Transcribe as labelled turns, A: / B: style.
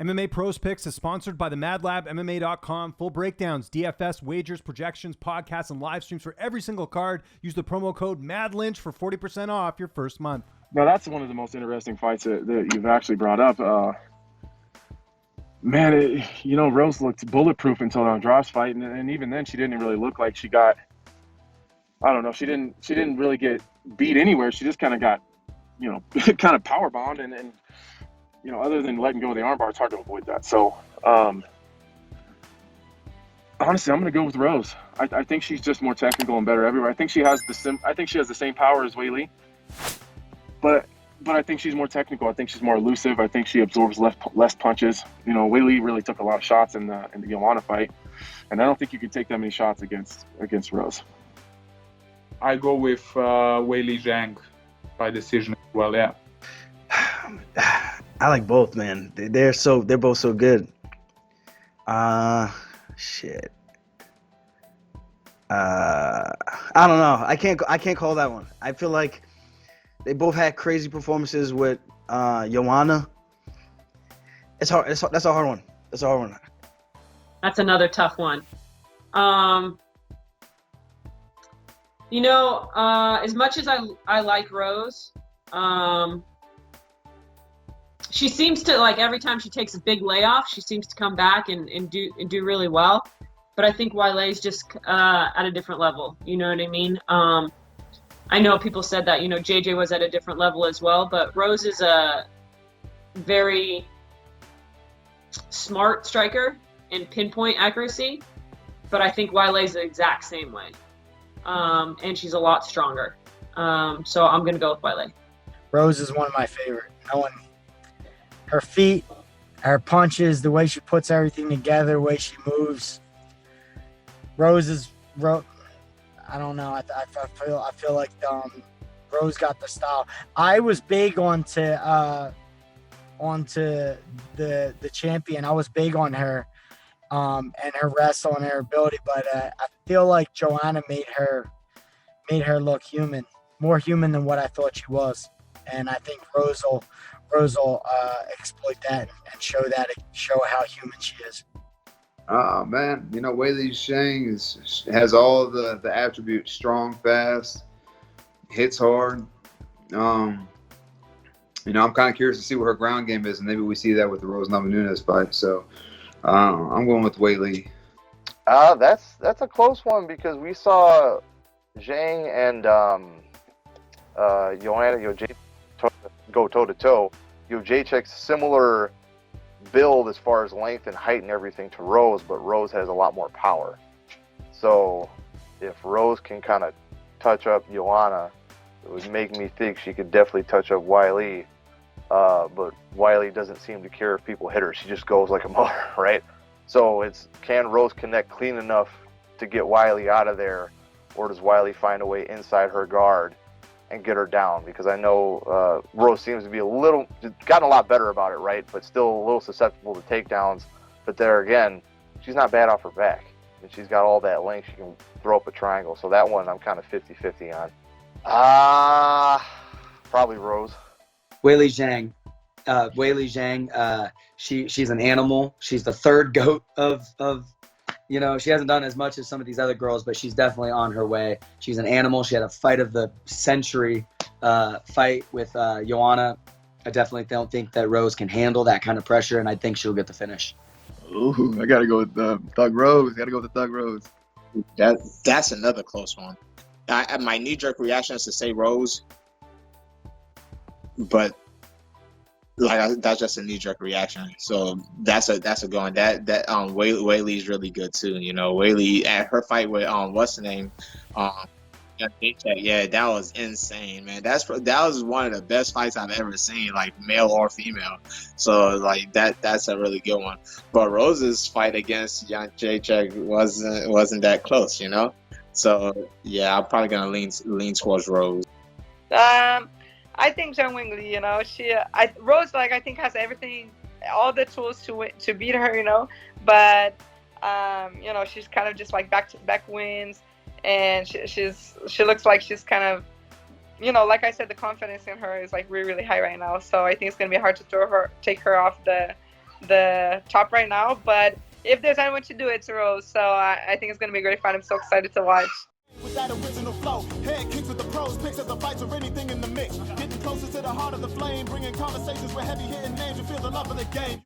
A: MMA Pros Picks is sponsored by the Mad Lab, MMA.com. Full breakdowns, DFS, wagers, projections, podcasts, and live streams for every single card. Use the promo code MADLYNCH for 40% off your first month.
B: Now, that's one of the most interesting fights that you've actually brought up. Rose looked bulletproof until the Andrade fight, and even then, she didn't really look like she got. I don't know. She didn't really get beat anywhere. She just kind of got, kind of power bombed, and other than letting go of the armbar, it's hard to avoid that. So, honestly, I'm going to go with Rose. I think she's just more technical and better everywhere. I think she has the same power as Weili, but I think she's more technical. I think she's more elusive. I think she absorbs less punches. Weili really took a lot of shots in the Joanna fight, and I don't think you could take that many shots against Rose.
C: I go with Weili Zhang by decision as well. Yeah.
D: I like both, man. They're both so good. Shit. I don't know. I can't call that one. I feel like they both had crazy performances with Joanna. It's hard. That's a hard one.
E: That's another tough one. As much as I like Rose, she seems to, like, every time she takes a big layoff, she seems to come back and do really well. But I think Weilei's just at a different level. You know what I mean? I know people said that, JJ was at a different level as well, but Rose is a very smart striker in pinpoint accuracy, but I think Weilei's the exact same way. And she's a lot stronger. So I'm going to go with Weili.
F: Rose is one of my favorite. Her feet, her punches, the way she puts everything together, the way she moves. I don't know. I feel like Rose got the style. I was big onto the champion. I was big on her and her wrestle and her ability, but I feel like Joanna made her look human, more human than what I thought she was. And I think Rose will exploit that and show how human she is.
G: Oh, man. Weili Zhang has all the attributes: strong, fast, hits hard. I'm kind of curious to see what her ground game is, and maybe we see that with the Rose Namajunas fight. So I'm going with Weili.
H: That's a close one because we saw Zhang and Joanna Jędrzejczyk go toe-to-toe. Jędrzejczyk's similar build as far as length and height and everything to Rose, but Rose has a lot more power. So if Rose can kind of touch up Joanna, it would make me think she could definitely touch up Weili. But Weili doesn't seem to care if people hit her. She just goes like a mother, right? So can Rose connect clean enough to get Weili out of there, or does Weili find a way inside her guard and get her down? Because I know Rose seems to be gotten a lot better about it, right? But still a little susceptible to takedowns. But there again, she's not bad off her back. And she's got all that length. She can throw up a triangle. So that one I'm kind of 50-50 on. Probably Rose.
D: Weili Zhang. She's an animal. She's the third GOAT of she hasn't done as much as some of these other girls, but she's definitely on her way. She's an animal. She had a fight of the century fight with Joanna. I definitely don't think that Rose can handle that kind of pressure, and I think she'll get the finish.
I: Ooh, I got to go with Thug Rose.
J: That's another close one. My knee-jerk reaction is to say Rose, but that's just a knee-jerk reaction. So that's a going. Weili's really good too. Weili at her fight with what's the name, yeah, that was insane, man. That was one of the best fights I've ever seen, like male or female. So like that's a really good one. But Rose's fight against Jędrzejczyk wasn't that close, So yeah, I'm probably gonna lean towards Rose.
K: I think Zhang Weili, Rose, I think has everything, all the tools to beat her, but she's kind of just like back-to-back wins, and she looks like she's kind of, like I said, the confidence in her is like really, really high right now. So I think it's gonna be hard to take her off the the top right now. But if there's anyone to do it, it's Rose. So I think it's going to be a great fight. I'm so excited to watch.
L: With that original flow, head kicks with the pros, picks of the fights or anything in the mix. Getting closer to the heart of the flame, bringing conversations with heavy hitting names. You feel the love of the game.